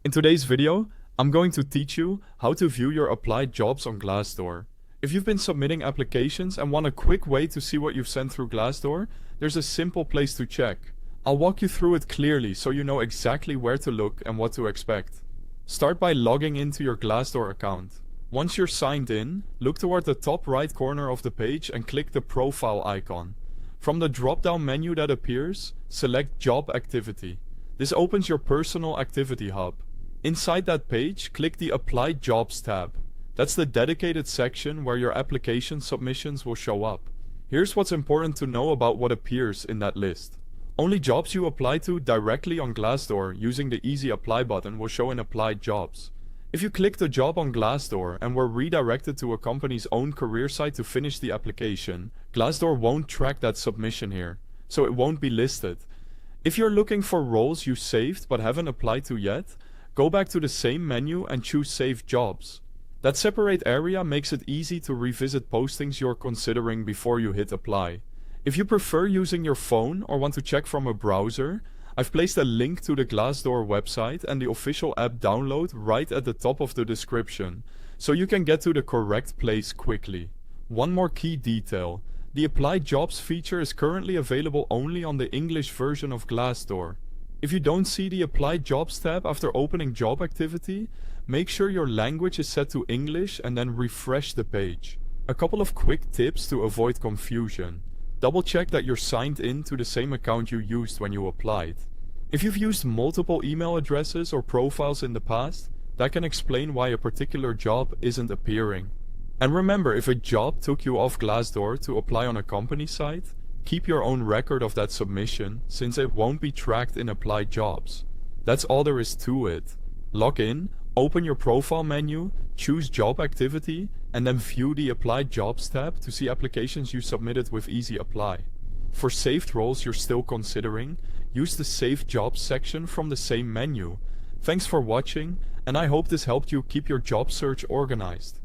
In today's video, I'm going to teach you how to view your applied jobs on Glassdoor. If you've been submitting applications and want a quick way to see what you've sent through Glassdoor, there's a simple place to check. I'll walk you through it clearly so you know exactly where to look and what to expect. Start by logging into your Glassdoor account. Once you're signed in, look toward the top right corner of the page and click the profile icon. From the drop-down menu that appears, select Job Activity. This opens your personal activity hub. Inside that page, click the Applied Jobs tab. That's the dedicated section where your application submissions will show up. Here's what's important to know about what appears in that list. Only jobs you apply to directly on Glassdoor using the Easy Apply button will show in Applied Jobs. If you clicked a job on Glassdoor and were redirected to a company's own career site to finish the application, Glassdoor won't track that submission here, so it won't be listed. If you're looking for roles you saved but haven't applied to yet, go back to the same menu and choose Save Jobs. That separate area makes it easy to revisit postings you're considering before you hit apply. If you prefer using your phone or want to check from a browser, I've placed a link to the Glassdoor website and the official app download right at the top of the description, so you can get to the correct place quickly. One more key detail. The Applied Jobs feature is currently available only on the English version of Glassdoor. If you don't see the Applied Jobs tab after opening Job Activity, make sure your language is set to English and then refresh the page. A couple of quick tips to avoid confusion. Double check that you're signed in to the same account you used when you applied. If you've used multiple email addresses or profiles in the past, that can explain why a particular job isn't appearing. And remember, if a job took you off Glassdoor to apply on a company site, keep your own record of that submission, since it won't be tracked in Applied Jobs. That's all there is to it. Log in, open your profile menu, choose Job Activity, and then view the Applied Jobs tab to see applications you submitted with Easy Apply. For saved roles you're still considering, use the Save Jobs section from the same menu. Thanks for watching, and I hope this helped you keep your job search organized.